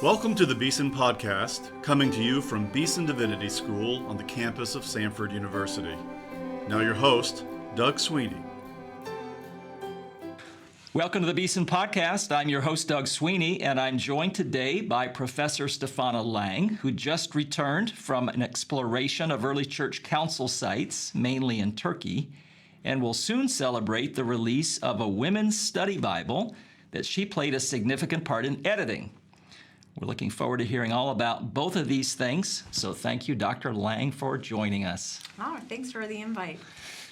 Welcome to the Beeson Podcast, coming to you from Beeson Divinity School on the campus of Samford University. Now your host, Doug Sweeney. Welcome to the Beeson Podcast. I'm your host, Doug Sweeney, and I'm joined today by Professor Stefana Laing, who just returned from an exploration of early church council sites, mainly in Turkey, and will soon celebrate the release of a women's study Bible that she played a significant part in editing. We're looking forward to hearing all about both of these things, so thank you, Dr. Laing, for joining us. Oh, thanks for the invite.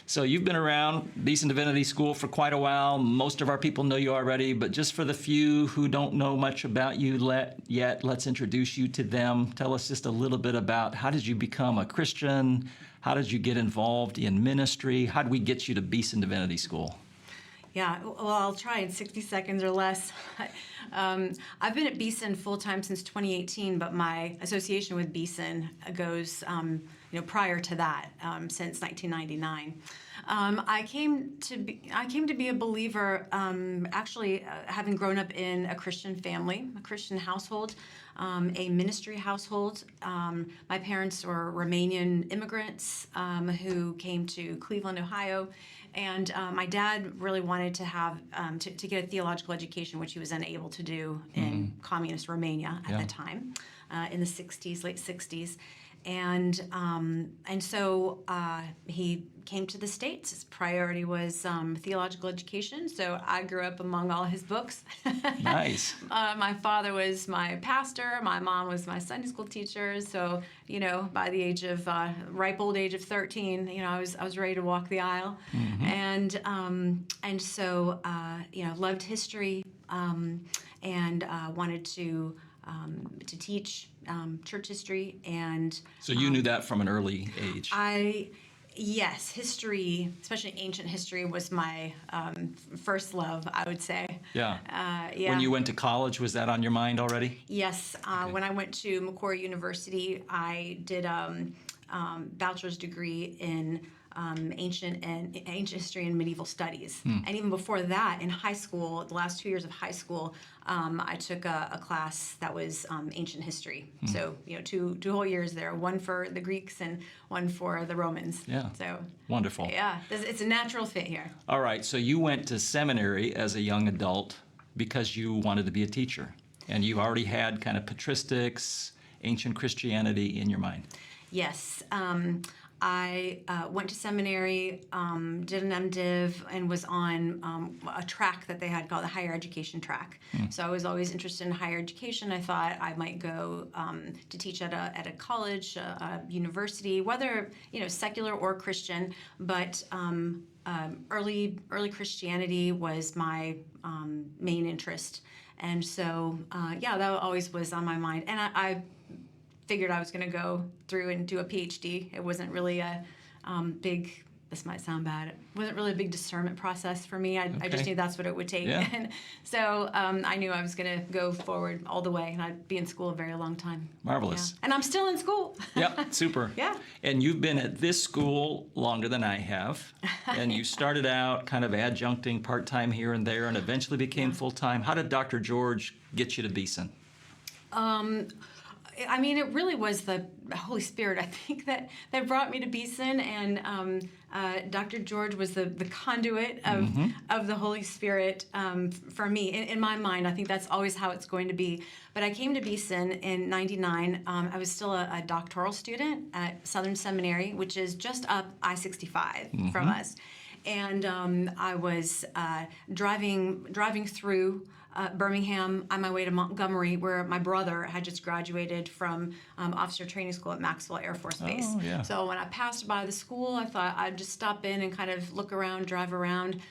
So you've been around Beeson Divinity School for quite a while. Most of our people know you already, but just for the few who don't know much about you yet, let's introduce you to them. Tell us just a little bit about how did you become a Christian? How did you get involved in ministry? How did we get you to Beeson Divinity School? Yeah, well, I'll try in 60 seconds or less. I've been at Beeson full-time since 2018, but my association with Beeson goes prior to that, since 1999. I came to be a believer, having grown up in a Christian family, a Christian household, a ministry household. My parents were Romanian immigrants who came to Cleveland, Ohio, and my dad really wanted to have to get a theological education, which he was unable to do in communist Romania at the time, in the 60s, late 60s. And so he came to the States. His priority was theological education, so I grew up among all his books. Nice. My father was my pastor. My mom was my Sunday school teacher. So, by the age of ripe old age of 13, I was ready to walk the aisle, and so loved history and wanted to teach church history. And so you knew that from an early age. Yes, history, especially ancient history, was my first love, I would say. Yeah. Yeah. When you went to college, was that on your mind already? Yes. Okay. When I went to Macquarie University, I did a bachelor's degree in ancient history and medieval studies. And even before that, in high school, the last 2 years of high school, I took a class that was ancient history. So, two whole years there, one for the Greeks and one for the Romans. Yeah. So wonderful. Yeah, it's a natural fit here. All right, so you went to seminary as a young adult because you wanted to be a teacher, and you already had kind of patristics, ancient Christianity in your mind. Yes. I went to seminary, did an MDiv, and was on a track that they had called the higher education track. So I was always interested in higher education. I thought I might go to teach at a college, a university, whether secular or Christian. But early Christianity was my main interest, and so that always was on my mind. And I figured I was going to go through and do a PhD. It wasn't really a big, this might sound bad, it wasn't really a big discernment process for me. I just knew that's what it would take. Yeah. And so I knew I was going to go forward all the way, and I'd be in school a very long time. Marvelous. Yeah. And I'm still in school. Yep, super. Yeah. And you've been at this school longer than I have, and you started out kind of adjuncting part-time here and there and eventually became full-time. How did Dr. George get you to Beeson? It really was the Holy Spirit, I think, that brought me to Beeson, and Dr. George was the conduit of the Holy Spirit for me. In my mind, I think that's always how it's going to be. But I came to Beeson in '99. I was still a doctoral student at Southern Seminary, which is just up I-65 from us. And I was driving through Birmingham on my way to Montgomery, where my brother had just graduated from officer training school at Maxwell Air Force Base. Oh, yeah. So when I passed by the school, I thought I'd just stop in and kind of look around, drive around.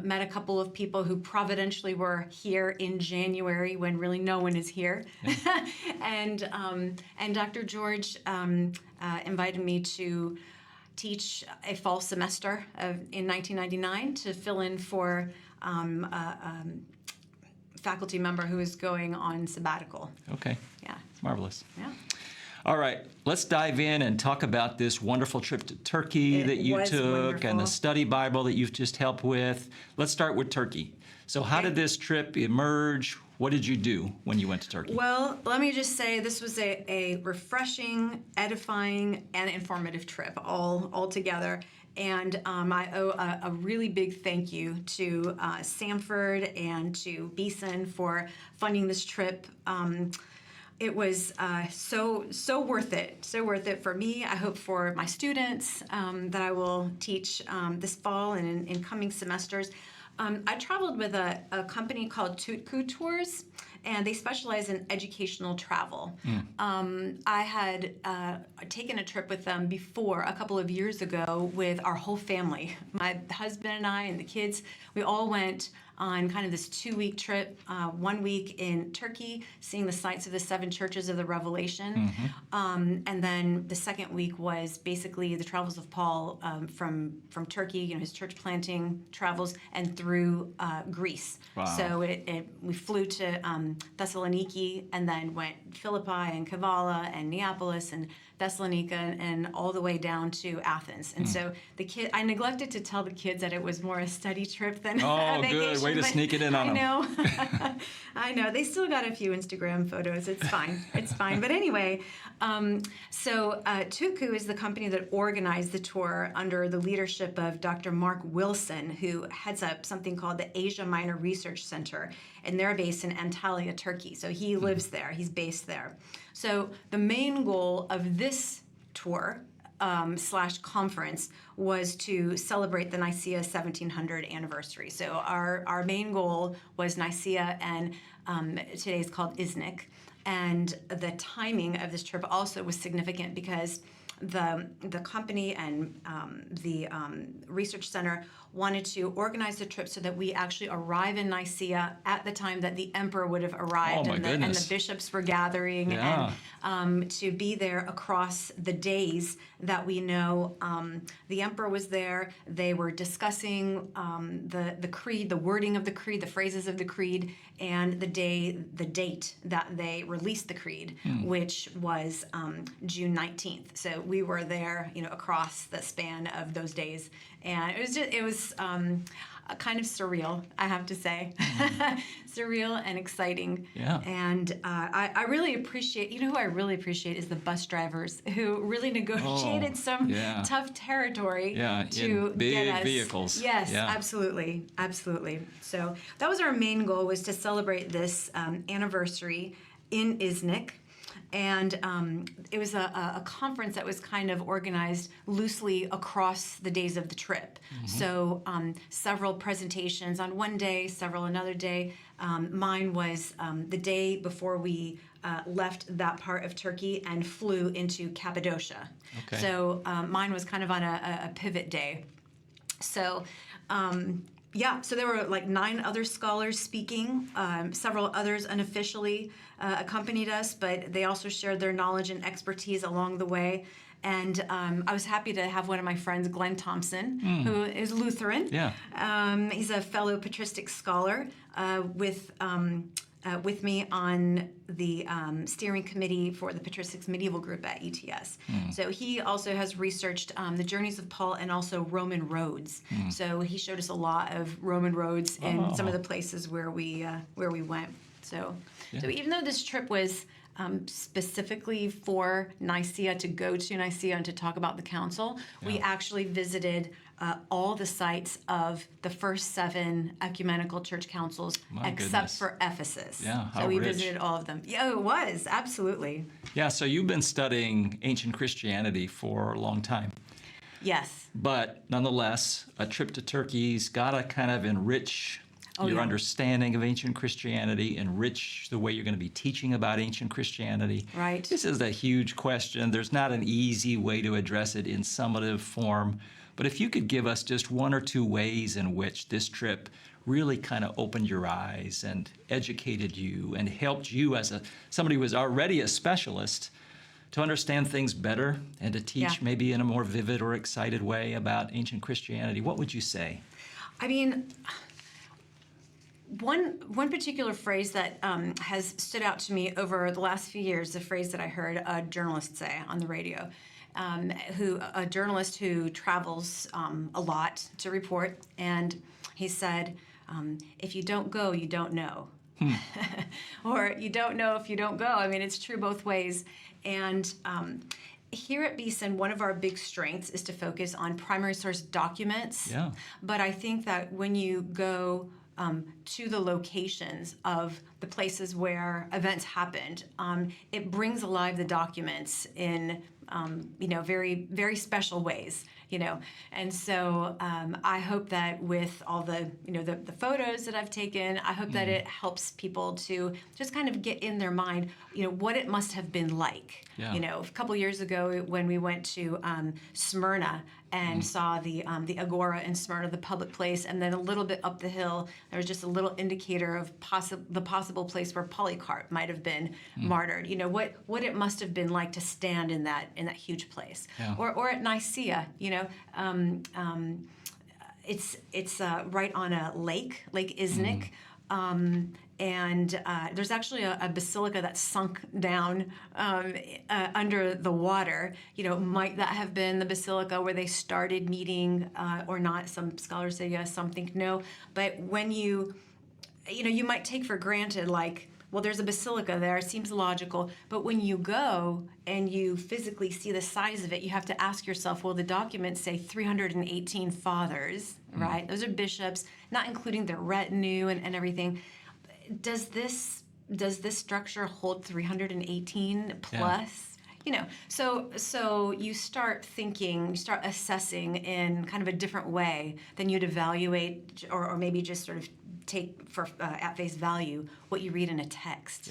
Met a couple of people who providentially were here in January when really no one is here. Yeah. And Dr. George invited me to teach a fall semester in 1999 to fill in for faculty member who is going on sabbatical. Okay. Yeah. Marvelous. Yeah. All right, let's dive in and talk about this wonderful trip to Turkey that you took and the study Bible that you've just helped with. Let's start with Turkey. So how did this trip emerge? What did you do when you went to Turkey? Well, let me just say this was a refreshing, edifying, and informative trip all together. And I owe a really big thank you to Samford and to Beeson for funding this trip. It was so worth it, so worth it for me. I hope for my students that I will teach this fall and in coming semesters. I traveled with a company called Tutku Tours, and they specialize in educational travel. I had taken a trip with them before, a couple of years ago, with our whole family. My husband and I and the kids, we all went on kind of this 2-week trip, 1 week in Turkey, seeing the sites of the 7 churches of the Revelation. And then the second week was basically the travels of Paul from Turkey, his church planting travels, and through Greece. Wow. So we flew to Thessaloniki and then went Philippi and Kavala and Neapolis and Thessalonica and all the way down to Athens. And so I neglected to tell the kids that it was more a study trip than a vacation. Good. Way to sneak it in on them. I know. I know. They still got a few Instagram photos. It's fine. It's fine. But anyway, so Tutku is the company that organized the tour under the leadership of Dr. Mark Wilson, who heads up something called the Asia Minor Research Center, and they're based in Antalya, Turkey. So he lives there. He's based there. So the main goal of this tour / conference was to celebrate the Nicaea 1700 anniversary. So our main goal was Nicaea, and today is called Iznik. And the timing of this trip also was significant because the company and the research center wanted to organize the trip so that we actually arrive in Nicaea at the time that the emperor would have arrived, and the bishops were gathering, and to be there across the days that we know the emperor was there. They were discussing the creed, the wording of the creed, the phrases of the creed, and the date that they released the creed, which was June 19th. So we were there, across the span of those days, and it was kind of surreal, I have to say. Surreal and exciting. Yeah. And I really appreciate, who I really appreciate is the bus drivers who really negotiated some tough territory to in big get us. Vehicles. Yes, absolutely. So that was our main goal, was to celebrate this anniversary in Iznik. And it was a conference that was kind of organized loosely across the days of the trip. So several presentations on one day, several another day. Mine was the day before we left that part of Turkey and flew into Cappadocia. Okay. So mine was kind of on a pivot day. So so there were like 9 other scholars speaking. Several others unofficially accompanied us, but they also shared their knowledge and expertise along the way. And I was happy to have one of my friends, Glenn Thompson, who is Lutheran. Yeah. He's a fellow patristic scholar with me on the steering committee for the Patristics Medieval Group at ETS. So he also has researched the journeys of Paul and also Roman roads. So he showed us a lot of Roman roads in some of the places where we went. So even though this trip was specifically for Nicaea, to go to Nicaea and to talk about the council, we actually visited all the sites of the first 7 ecumenical church councils, except for Ephesus. Yeah, how so we rich. visited all of them. Yeah, it was, absolutely. Yeah, so you've been studying ancient Christianity for a long time. Yes. But nonetheless, a trip to Turkey's got to kind of enrich your understanding of ancient Christianity, enrich the way you're going to be teaching about ancient Christianity. Right. This is a huge question. There's not an easy way to address it in summative form. But if you could give us just 1 or 2 ways in which this trip really kind of opened your eyes and educated you and helped you as somebody who was already a specialist to understand things better and to teach maybe in a more vivid or excited way about ancient Christianity, what would you say? I mean, one particular phrase that has stood out to me over the last few years, the phrase that I heard a journalist say on the radio, a journalist who travels a lot to report, and he said, if you don't go, you don't know. Or you don't know if you don't go. I mean, it's true both ways. And here at Beeson, one of our big strengths is to focus on primary source documents. Yeah. But I think that when you go to the locations of the places where events happened, it brings alive the documents in very, very special ways. And so I hope that with all the photos that I've taken, I hope that it helps people to just kind of get in their mind, what it must have been like. Yeah. A couple years ago when we went to Smyrna and saw the Agora in Smyrna, the public place, and then a little bit up the hill, there was just a little indicator of the possible place where Polycarp might have been martyred. What it must have been like to stand in that huge place. Yeah. Or at Nicaea, it's right on a Lake Isnik. And there's actually a basilica that's sunk down under the water. Might that have been the basilica where they started meeting or not? Some scholars say yes, some think no. But when you might take for granted, well, there's a basilica there, it seems logical. But when you go and you physically see the size of it, you have to ask yourself, well, the documents say 318 fathers, right? Those are bishops, not including their retinue and everything. Does this structure hold 318 plus? So you start thinking, you start assessing in kind of a different way than you'd evaluate or maybe just sort of take for at face value what you read in a text.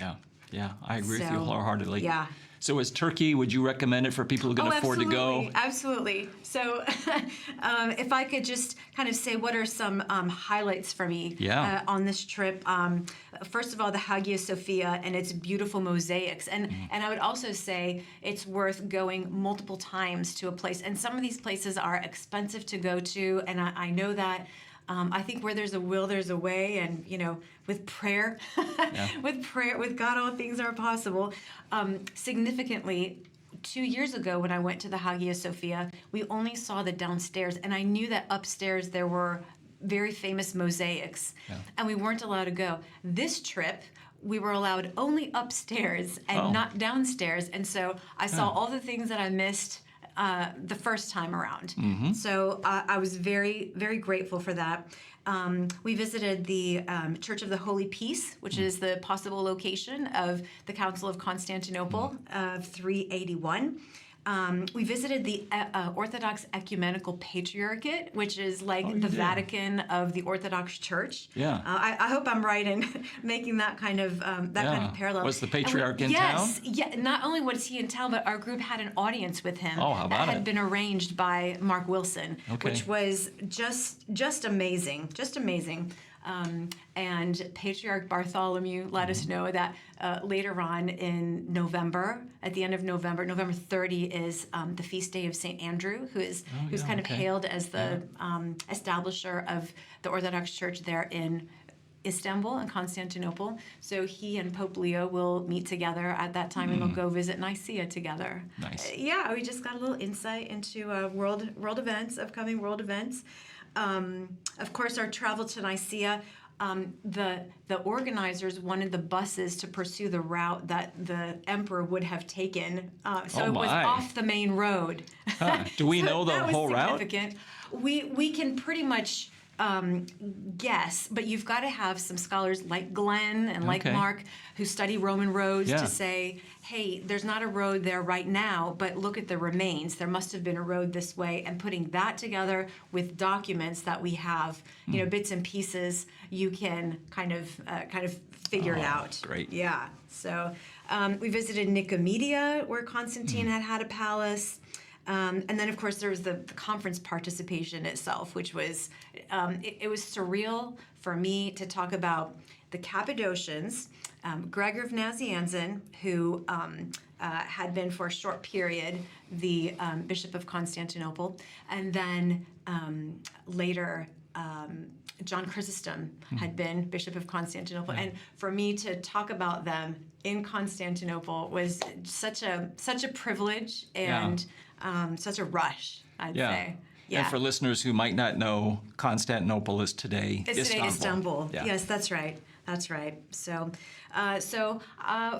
Yeah, I agree with you wholeheartedly. Yeah. So as Turkey, would you recommend it for people who can afford to go? Absolutely. So if I could just kind of say what are some highlights for me on this trip. First of all, the Hagia Sophia and its beautiful mosaics. And I would also say it's worth going multiple times to a place. And some of these places are expensive to go to, and I know that. I think where there's a will, there's a way, and with prayer, with God, all things are possible. Significantly, 2 years ago when I went to the Hagia Sophia, we only saw the downstairs, and I knew that upstairs there were very famous mosaics, and we weren't allowed to go. This trip, we were allowed only upstairs and not downstairs, and so I saw all the things that I missed the first time around. So I was very, very grateful for that. We visited the Church of the Holy Peace, which is the possible location of the Council of Constantinople of 381. We visited the Orthodox Ecumenical Patriarchate, which is the Vatican of the Orthodox Church. Yeah. I hope I'm right in making that kind of parallel. Was the Patriarch in town? Yes. Yeah. Not only was he in town, but our group had an audience with him. Oh, how about that had been arranged by Mark Wilson, which was just amazing. Just amazing. And Patriarch Bartholomew let us know that later on in November, at the end of November, November 30 is the feast day of St. Andrew, who's kind of hailed as the establisher of the Orthodox Church there in Istanbul and Constantinople. So he and Pope Leo will meet together at that time, and they'll go visit Nicaea together. Nice. We just got a little insight into world events, upcoming world events. Of course, our travel to Nicaea, the organizers wanted the buses to pursue the route that the emperor would have taken, so it was off the main road. Do we So know the that was whole significant. route? We can pretty much guess, but you've got to have some scholars like Glenn and like Mark who study Roman roads to say, hey, there's not a road there right now, but look at the remains. There must have been a road this way, and putting that together with documents that we have, bits and pieces, you can kind of figure it out. Great. Yeah. So we visited Nicomedia, where Constantine had a palace. And then, of course, there was the conference participation itself, which was, it was surreal for me to talk about the Cappadocians, Gregor of Nazianzen, who had been for a short period the Bishop of Constantinople, and then later John Chrysostom had been Bishop of Constantinople. And for me to talk about them in Constantinople was such a privilege and such a rush, I'd say. Yeah. And for listeners who might not know, Constantinople is today It's today Istanbul. Yeah. Yes, that's right. That's right. So,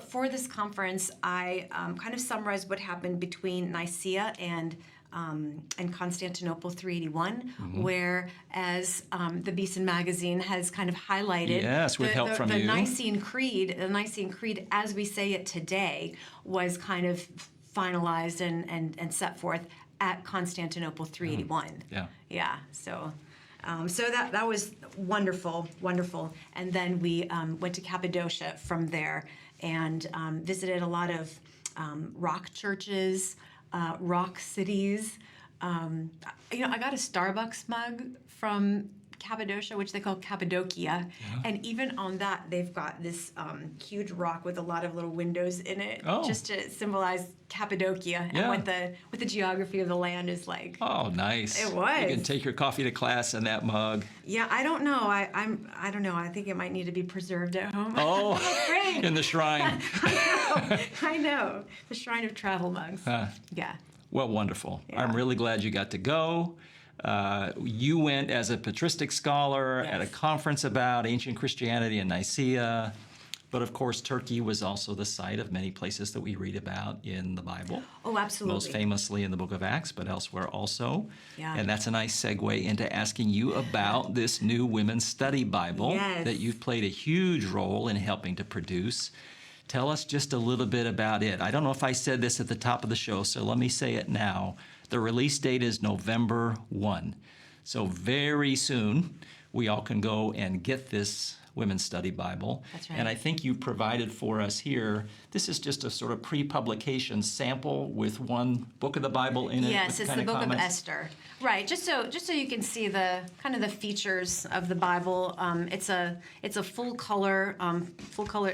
for this conference, I kind of summarized what happened between Nicaea and Constantinople 381, where, as the Beeson magazine has kind of highlighted, Yes, with help from the you. Nicene Creed, as we say it today, was kind of finalized and set forth at Constantinople 381. Yeah. Yeah. So that was wonderful. And then we went to Cappadocia from there and visited a lot of rock churches, rock cities. I got a Starbucks mug from Cappadocia, which they call Cappadocia, and even on that they've got this huge rock with a lot of little windows in it, just to symbolize Cappadocia and what the geography of the land is like. Oh, nice. It was. You can take your coffee to class in that mug. Yeah, I don't know. I don't know. I think it might need to be preserved at home. Oh, Great. in the shrine. I know. The Shrine of Travel mugs. Yeah. Well, wonderful. Yeah. I'm really glad you got to go. You went as a patristic scholar at a conference about ancient Christianity in Nicaea. But of course, Turkey was also the site of many places that we read about in the Bible. Oh, absolutely. Most famously in the book of Acts, but elsewhere also. Yeah. And that's a nice segue into asking you about this new Women's Study Bible that you've played a huge role in helping to produce. Tell us just a little bit about it. I don't know if I said this at the top of the show, so let me say it now. The release date is November 1. So very soon, we all can go and get this Women's Study Bible. That's right. And I think you provided for us here, this is just a sort of pre-publication sample with one book of the Bible in it. Yes, with it's the book comments. of Esther. Right, just so you can see the kind of the features of the Bible. It's a full color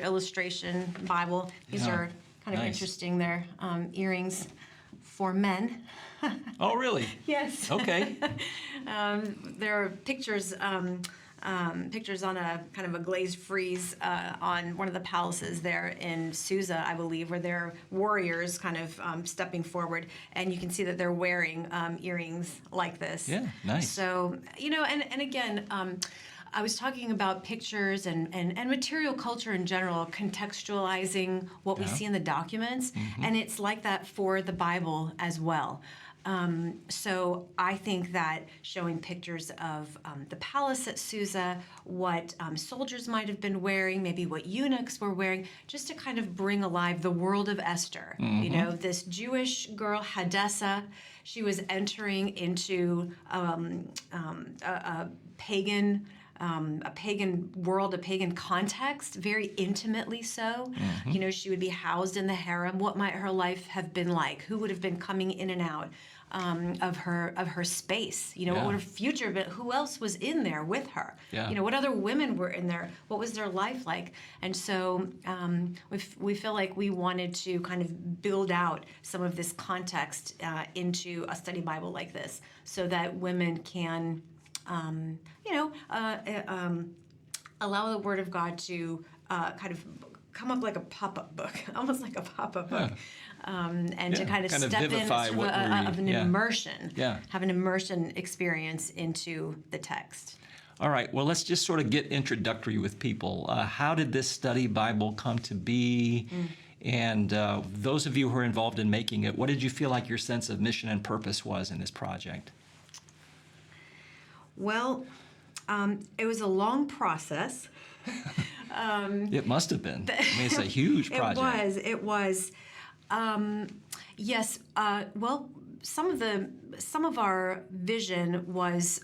illustration Bible. These are kind of interesting. They're earrings for men. Oh, really? Yes. Okay. There are pictures on a kind of a glazed frieze on one of the palaces there in Susa, I believe, where there are warriors kind of stepping forward, and you can see that they're wearing earrings like this. Yeah, nice. So, and again, I was talking about pictures and material culture in general, contextualizing what we see in the documents, and it's like that for the Bible as well. So I think that showing pictures of the palace at Susa, what soldiers might have been wearing, maybe what eunuchs were wearing, just to kind of bring alive the world of Esther. This Jewish girl, Hadassah, she was entering into a pagan world, a pagan context, very intimately so. She would be housed in the harem. What might her life have been like? Who would have been coming in and out of her space? What would her future been? Who else was in there with her? What other women were in there? What was their life like? And so we feel like we wanted to kind of build out some of this context into a study Bible like this, so that women can allow the Word of God to kind of come up like a pop-up book, almost like a pop-up book, and to kind of step in sort of an immersion, have an immersion experience into the text. All right, well, let's just sort of get introductory with people. How did this study Bible come to be? And those of you who are involved in making it, what did you feel like your sense of mission and purpose was in this project? Well, it was a long process. It must have been. It's a huge project. It was. Yes. Well, some of our vision was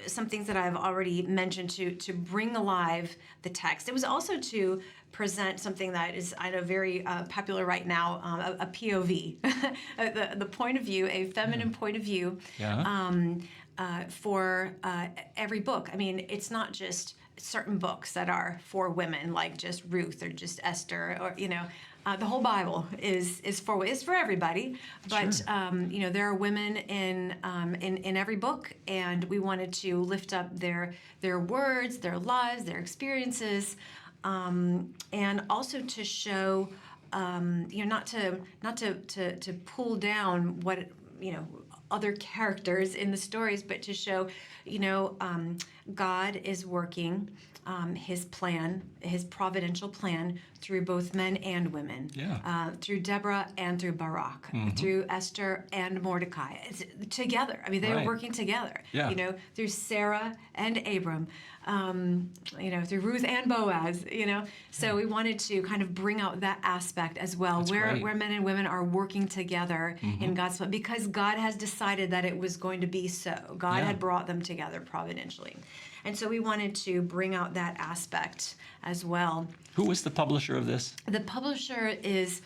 some things that I've already mentioned to bring alive the text. It was also to present something that is, I know, very popular right now, a POV, the point of view, a feminine point of view. For every book. I mean, it's not just certain books that are for women, like just Ruth or just Esther, or the whole Bible is for everybody. But there are women in every book, and we wanted to lift up their words, their lives, their experiences, and also to show, not to pull down what other characters in the stories, but to show, God is working his plan, his providential plan through both men and women, through Deborah and through Barak, through Esther and Mordecai, together. I mean, they were working together, through Sarah and Abram, through Ruth and Boaz, So we wanted to kind of bring out that aspect as well, where men and women are working together in God's plan, because God has decided that it was going to be so. God had brought them together providentially. And so we wanted to bring out that aspect as well. Who was the publisher of this? The publisher is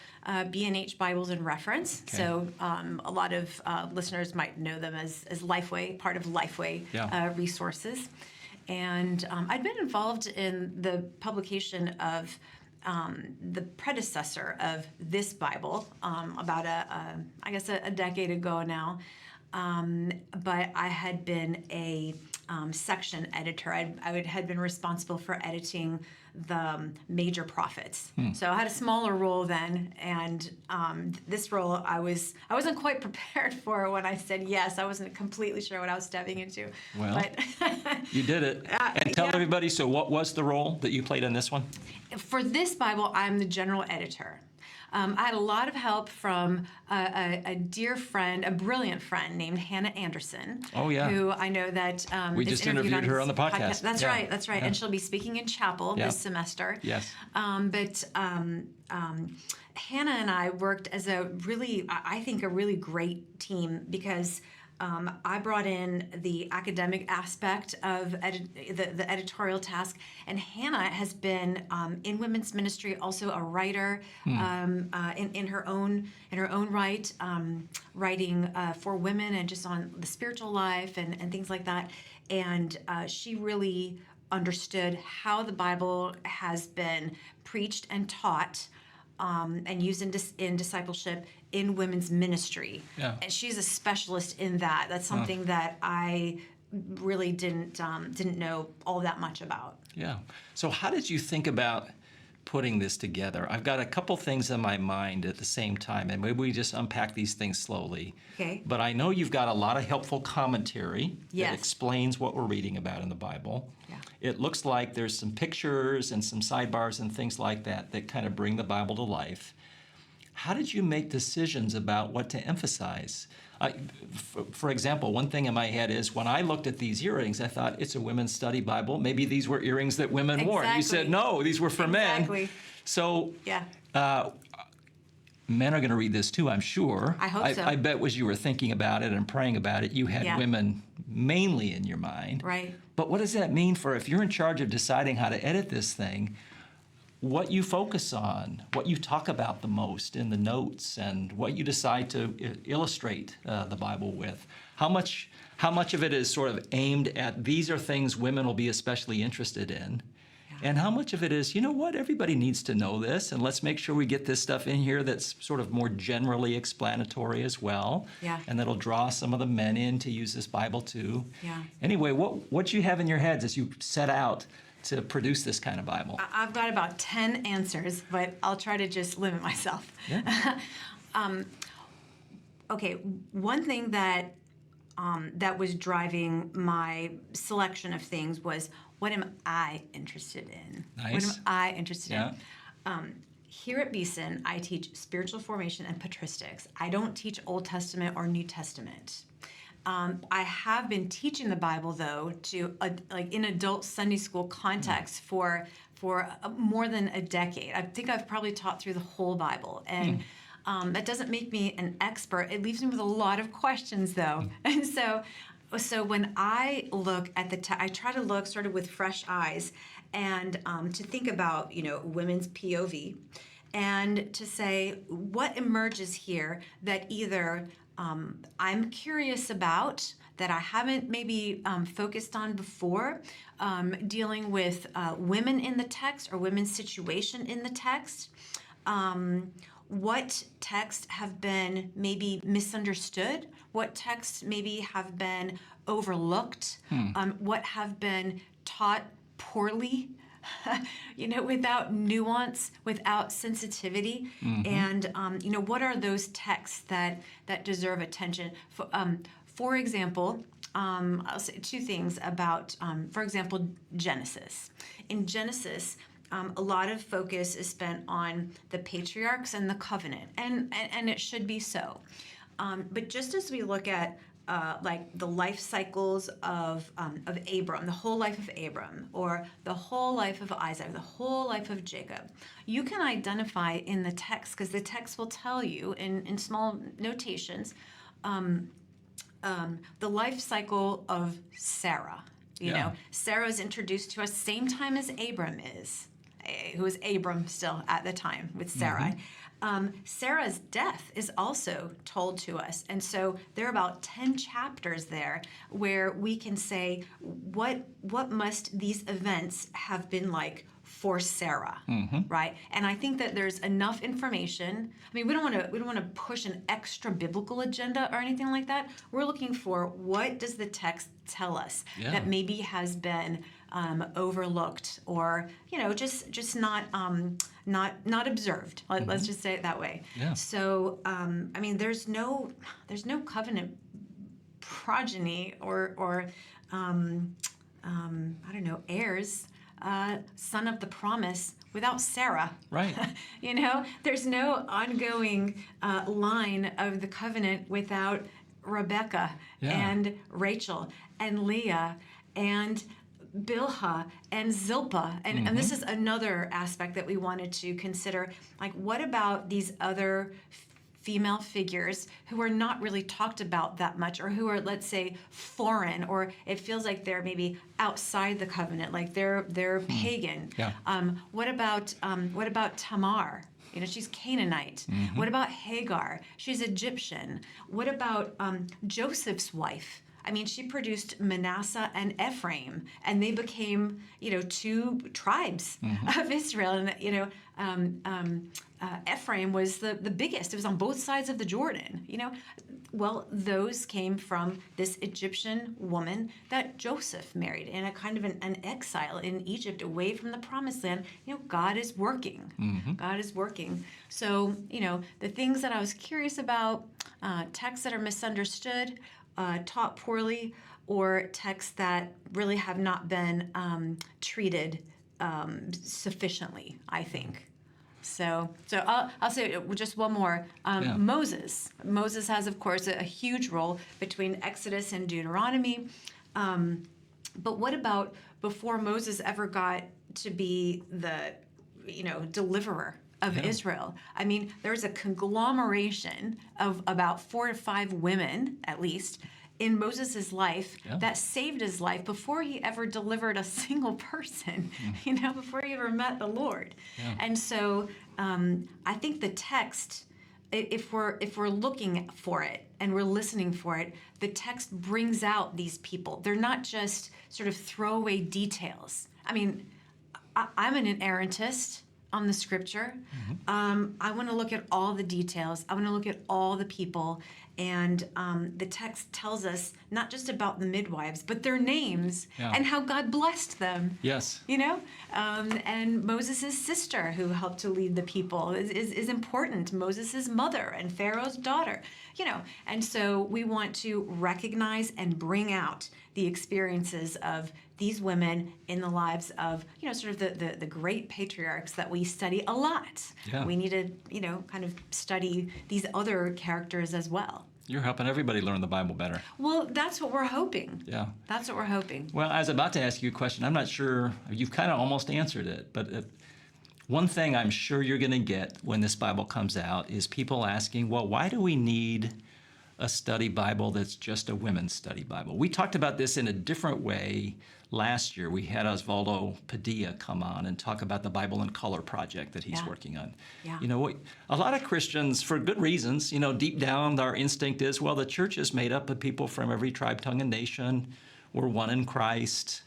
B&H Bibles and Reference. Okay. So a lot of listeners might know them as Lifeway, part of Lifeway resources. And I'd been involved in the publication of the predecessor of this Bible about a decade ago now. But I had been a section editor. I had been responsible for editing the major prophets. So I had a smaller role then, and this role I wasn't quite prepared for when I said yes. I wasn't completely sure what I was stepping into. Well, but you did it. And tell everybody, so what was the role that you played in this one? For this Bible, I'm the general editor. I had a lot of help from a dear friend, a brilliant friend named Hannah Anderson. Oh, yeah. Who I know that we just interviewed her on the podcast. That's right. Yeah. And she'll be speaking in chapel this semester. Yes. But Hannah and I worked as I think a really great team, because I brought in the academic aspect of the editorial task, and Hannah has been in women's ministry, also a writer in her own right, writing for women and just on the spiritual life and things like that. And she really understood how the Bible has been preached and taught and used in discipleship in women's ministry. Yeah. And she's a specialist in that. That's something that I really didn't know all that much about. Yeah. So how did you think about putting this together? I've got a couple things in my mind at the same time, and maybe we just unpack these things slowly. Okay. But I know you've got a lot of helpful commentary that explains what we're reading about in the Bible. Yeah. It looks like there's some pictures and some sidebars and things like that kind of bring the Bible to life. How did you make decisions about what to emphasize? For example, one thing in my head is when I looked at these earrings, I thought it's a women's study Bible. Maybe these were earrings that women wore. And you said, no, these were for men. So men are going to read this too, I'm sure. I hope so. I bet as you were thinking about it and praying about it, you had women mainly in your mind. Right. But what does that mean for if you're in charge of deciding how to edit this thing? What you focus on, what you talk about the most in the notes, and what you decide to illustrate the Bible with. How much of it is sort of aimed at these are things women will be especially interested in, and how much of it is, everybody needs to know this, and let's make sure we get this stuff in here that's sort of more generally explanatory as well, and that'll draw some of the men in to use this Bible too. Yeah. Anyway, what you have in your heads as you set out to produce this kind of Bible? I've got about 10 answers, but I'll try to just limit myself. Yeah. Okay, one thing that was driving my selection of things was, what am I interested in? Nice. What am I interested in? Here at Beeson, I teach spiritual formation and patristics. I don't teach Old Testament or New Testament. I have been teaching the Bible, though, to in adult Sunday school context for more than a decade. I think I've probably taught through the whole Bible, and that doesn't make me an expert. It leaves me with a lot of questions, though, and so when I look at I try to look sort of with fresh eyes, and to think about women's POV, and to say what emerges here that either I'm curious about, that I haven't maybe focused on before, dealing with women in the text or women's situation in the text. What texts have been maybe misunderstood? What texts maybe have been overlooked? What have been taught poorly without nuance, without sensitivity. And, what are those texts that deserve attention? For example, I'll say two things about, for example, Genesis. In Genesis, a lot of focus is spent on the patriarchs and the covenant, and it should be so. But just as we look at like the life cycles of Abram, the whole life of Abram, or the whole life of Isaac, the whole life of Jacob, you can identify in the text, because the text will tell you in small notations, the life cycle of Sarah. Sarah is introduced to us same time as Abram is, who is Abram still at the time with Sarai. Sarah's death is also told to us. And so there are about 10 chapters there where we can say, what must these events have been like for Sarah, right? And I think that there's enough information. I mean, we don't want to push an extra biblical agenda or anything like that. We're looking for, what does the text tell us that maybe has been overlooked, or just not observed. Let's just say it that way. Yeah. So there's no covenant progeny or heirs, son of the promise without Sarah. Right. There's no ongoing line of the covenant without Rebecca and Rachel and Leah and Bilhah and Zilpah. And this is another aspect that we wanted to consider. Like, what about these other female figures who are not really talked about that much, or who are, let's say, foreign, or it feels like they're maybe outside the covenant, like they're pagan. Yeah. What about Tamar? She's Canaanite. What about Hagar? She's Egyptian. What about Joseph's wife? I mean, she produced Manasseh and Ephraim, and they became, two tribes of Israel. And, Ephraim was the biggest. It was on both sides of the Jordan, Well, those came from this Egyptian woman that Joseph married in a kind of an exile in Egypt, away from the promised land. God is working. God is working. So, the things that I was curious about, texts that are misunderstood, taught poorly, or texts that really have not been treated sufficiently, I think. So I'll say just one more. Moses. Moses has, of course, a huge role between Exodus and Deuteronomy. But what about before Moses ever got to be the, deliverer of Israel? I mean, there's a conglomeration of about 4 to 5 women, at least, in Moses' life that saved his life before he ever delivered a single person, before he ever met the Lord. Yeah. And so I think the text, if we're looking for it and we're listening for it, the text brings out these people. They're not just sort of throwaway details. I mean, I'm an inerrantist on the scripture. I want to look at all the details. I want to look at all the people. And the text tells us not just about the midwives, but their names and how God blessed them. Yes. And Moses' sister, who helped to lead the people, is important. Moses' mother and Pharaoh's daughter. And so we want to recognize and bring out the experiences of these women in the lives of, sort of the great patriarchs that we study a lot. Yeah. We need to, kind of study these other characters as well. You're helping everybody learn the Bible better. Well, that's what we're hoping. Yeah. That's what we're hoping. Well, I was about to ask you a question. I'm not sure, you've kind of almost answered it, but one thing I'm sure you're going to get when this Bible comes out is people asking, well, why do we need a study Bible that's just a women's study Bible? We talked about this in a different way last year. We had Osvaldo Padilla come on and talk about the Bible in Color project that he's working on. Yeah. A lot of Christians, for good reasons, deep down our instinct is, well, the church is made up of people from every tribe, tongue, and nation. We're one in Christ.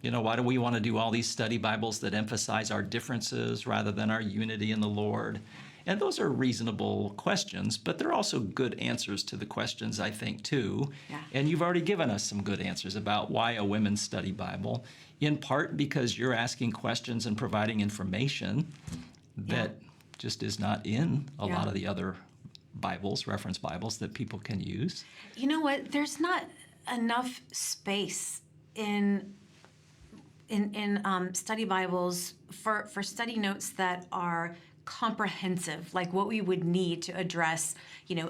Why do we want to do all these study Bibles that emphasize our differences rather than our unity in the Lord? And those are reasonable questions, but they're also good answers to the questions, I think, too. Yeah. And you've already given us some good answers about why a women's study Bible, in part because you're asking questions and providing information that just is not in a lot of the other Bibles, reference Bibles that people can use. You know what? There's not enough space in study Bibles for study notes that are comprehensive, like what we would need to address,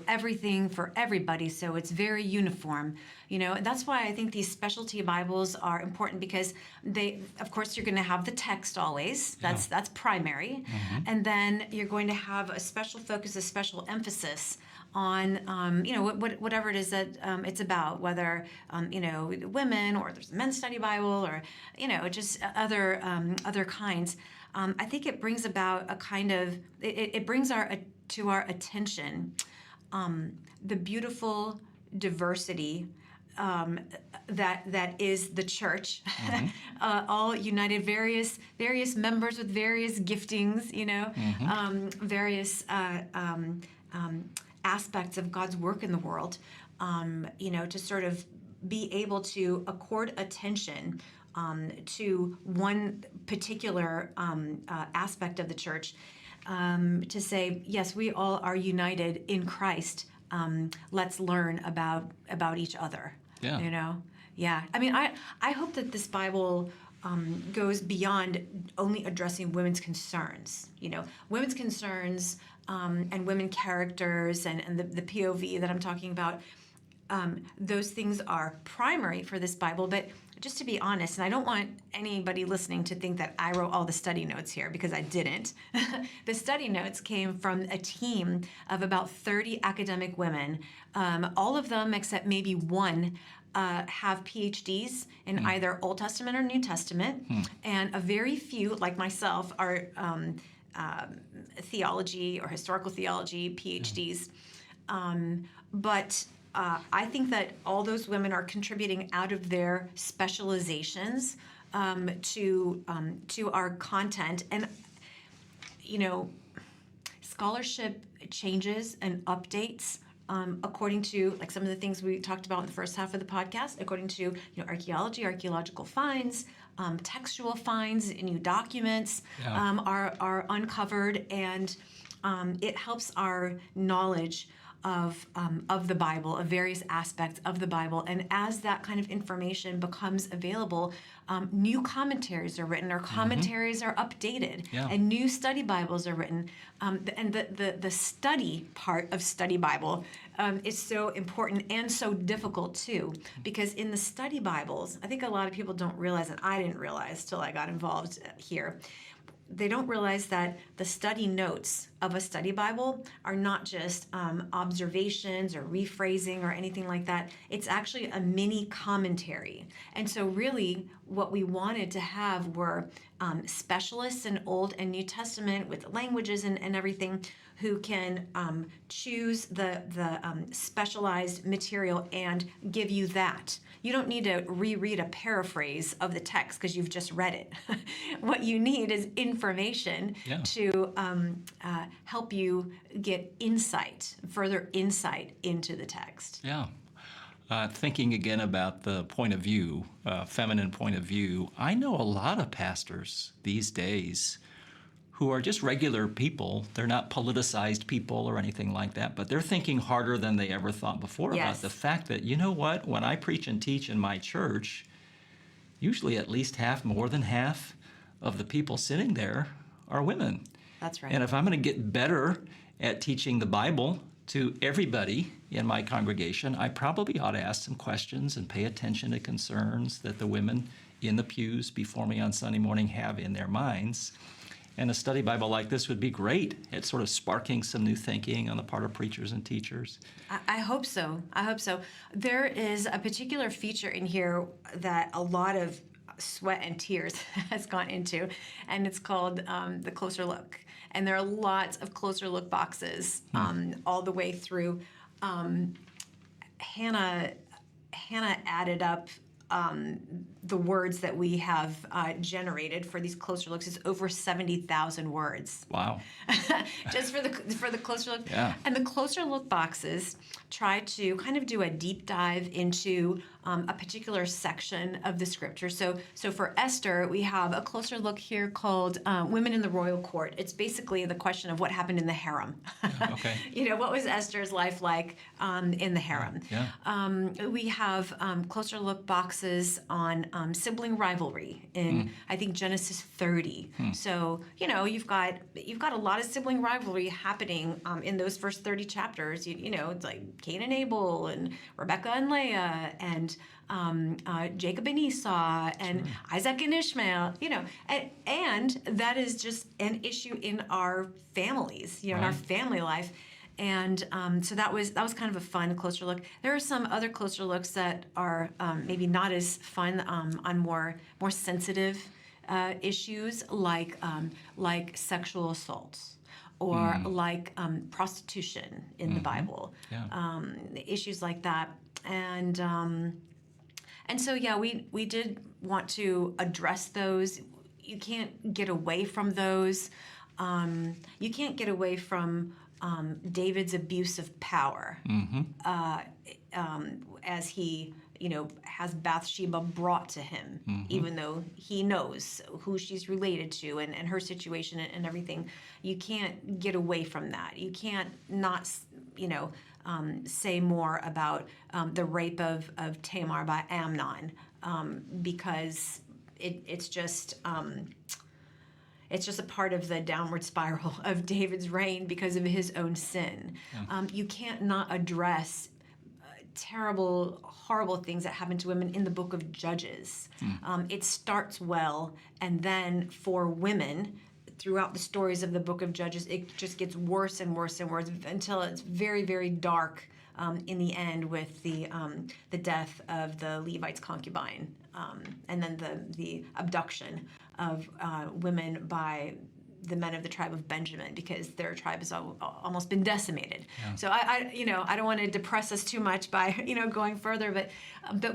everything for everybody. So it's very uniform. That's why I think these specialty Bibles are important, because of course, you're going to have the text always. That's primary, and then you're going to have a special focus, a special emphasis on whatever it is that it's about, whether women, or there's a men's study Bible, or just other kinds. I think it brings about a kind of it brings to our attention the beautiful diversity that is the church, all united, various members with various giftings, various aspects of God's work in the world, to sort of be able to accord attention to one particular aspect of the church, to say, yes, we all are united in Christ. Let's learn about each other. Yeah. Yeah. I mean, I hope that this Bible goes beyond only addressing women's concerns. Women's concerns and women characters and the POV that I'm talking about. Those things are primary for this Bible, but just to be honest, and I don't want anybody listening to think that I wrote all the study notes here, because I didn't. The study notes came from a team of about 30 academic women. All of them, except maybe one, have PhDs in either Old Testament or New Testament, and a very few, like myself, are theology or historical theology PhDs. But I think that all those women are contributing out of their specializations to our content. And, scholarship changes and updates according to, like, some of the things we talked about in the first half of the podcast, according to archaeology, archaeological finds, textual finds, new documents are uncovered, and it helps our knowledge of the Bible, of various aspects of the Bible. And as that kind of information becomes available, new commentaries are written, or commentaries are updated, and new study Bibles are written. And the study part of study Bible is so important and so difficult too, because in the study Bibles, I think a lot of people don't realize, and I didn't realize till I got involved here, they don't realize that the study notes of a study Bible are not just observations or rephrasing or anything like that. It's actually a mini commentary. And so really what we wanted to have were specialists in Old and New Testament with languages and everything, who can choose the specialized material and give you that. You don't need to reread a paraphrase of the text because you've just read it. What you need is information to help you get further insight into the text. Yeah. Thinking again about the point of view, feminine point of view, I know a lot of pastors these days who are just regular people. They're not politicized people or anything like that, but they're thinking harder than they ever thought before about the fact that, when I preach and teach in my church, usually at least more than half of the people sitting there are women. That's right. And if I'm going to get better at teaching the Bible to everybody in my congregation, I probably ought to ask some questions and pay attention to concerns that the women in the pews before me on Sunday morning have in their minds. And a study Bible like this would be great at sort of sparking some new thinking on the part of preachers and teachers. I hope so. There is a particular feature in here that a lot of sweat and tears has gone into, and it's called the Closer Look. And there are lots of Closer Look boxes all the way through. Hannah added up the words that we have generated for these closer looks is over 70,000 words. Wow. Just for the closer look. Yeah. And the closer look boxes try to kind of do a deep dive into a particular section of the scripture. So for Esther, we have a closer look here called Women in the Royal Court. It's basically the question of what happened in the harem. Okay. What was Esther's life like in the harem? Yeah. We have closer look boxes on sibling rivalry in I think Genesis 30. So you've got a lot of sibling rivalry happening in those first 30 chapters. It's like Cain and Abel and Rebecca and Leah and Jacob and Esau and Isaac and Ishmael. And that is just an issue in our families. In our family life. And so that was kind of a fun closer look. There are some other closer looks that are maybe not as fun on more sensitive issues like sexual assaults or like prostitution in the Bible. Yeah. Issues like that. And so we did want to address those. You can't get away from those. You can't get away from David's abuse of power as he, has Bathsheba brought to him, even though he knows who she's related to and her situation and everything. You can't get away from that. You can't not, say more about the rape of Tamar by Amnon because it's just a part of the downward spiral of David's reign because of his own sin. Yeah. You can't not address terrible, horrible things that happen to women in the book of Judges. It starts well, and then for women, throughout the stories of the book of Judges, it just gets worse and worse and worse until it's very, very dark in the end with the death of the Levite's concubine, and then the abduction of women by the men of the tribe of Benjamin because their tribe has almost been decimated. Yeah. So I don't want to depress us too much by going further, but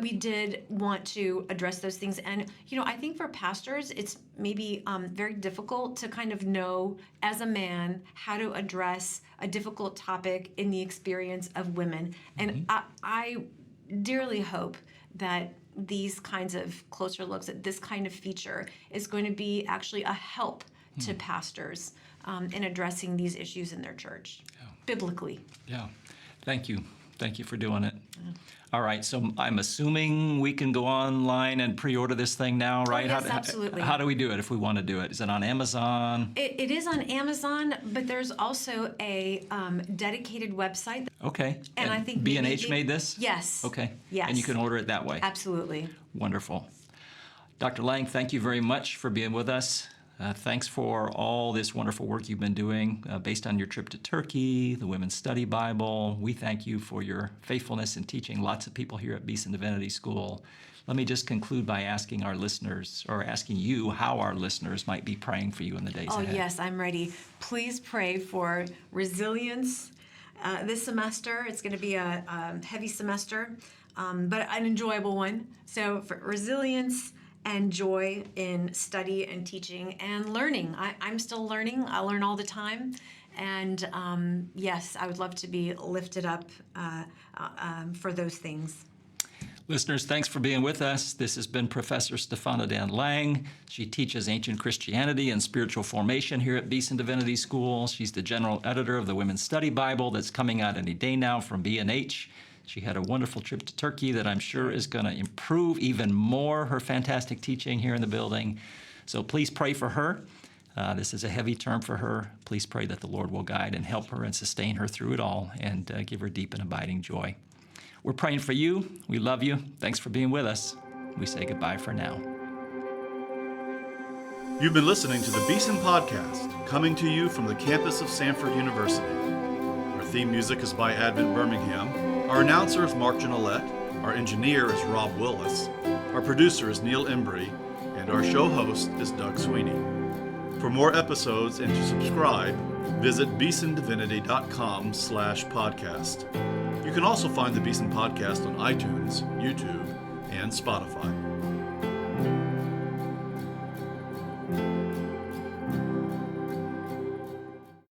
we did want to address those things. And I think for pastors it's maybe very difficult to kind of know as a man how to address a difficult topic in the experience of women. And I dearly hope that these kinds of closer looks at this kind of feature is going to be actually a help to pastors in addressing these issues in their church, biblically. Yeah. Thank you. Thank you for doing it. All right. So I'm assuming we can go online and pre-order this thing now, right? Oh, yes, absolutely. How do we do it if we want to do it? Is it on Amazon? It is on Amazon, but there's also a dedicated website. Okay. And I think B&H made this? Yes. Okay. Yes. And you can order it that way? Absolutely. Wonderful. Dr. Laing, thank you very much for being with us. Thanks for all this wonderful work you've been doing based on your trip to Turkey, the Women's Study Bible. We thank you for your faithfulness in teaching lots of people here at Beeson Divinity School. Let me just conclude by asking our listeners, or asking you how our listeners might be praying for you in the days ahead. Oh, yes, I'm ready. Please pray for resilience this semester. It's going to be a heavy semester, but an enjoyable one. So for resilience and joy in study and teaching and learning. I'm still learning. I learn all the time. And yes, I would love to be lifted up for those things. Listeners, thanks for being with us. This has been Professor Stefana Dan Laing. She teaches ancient Christianity and spiritual formation here at Beeson Divinity School. She's the general editor of the Women's Study Bible that's coming out any day now from B&H. She had a wonderful trip to Turkey that I'm sure is going to improve even more her fantastic teaching here in the building. So please pray for her. This is a heavy term for her. Please pray that the Lord will guide and help her and sustain her through it all and give her deep and abiding joy. We're praying for you. We love you. Thanks for being with us. We say goodbye for now. You've been listening to the Beeson Podcast, coming to you from the campus of Samford University. Our theme music is by Advent Birmingham. Our announcer is Mark Janolette. Our engineer is Rob Willis. Our producer is Neil Embry. And our show host is Doug Sweeney. For more episodes and to subscribe, visit beesondivinity.com/podcast. You can also find the Beeson Podcast on iTunes, YouTube, and Spotify.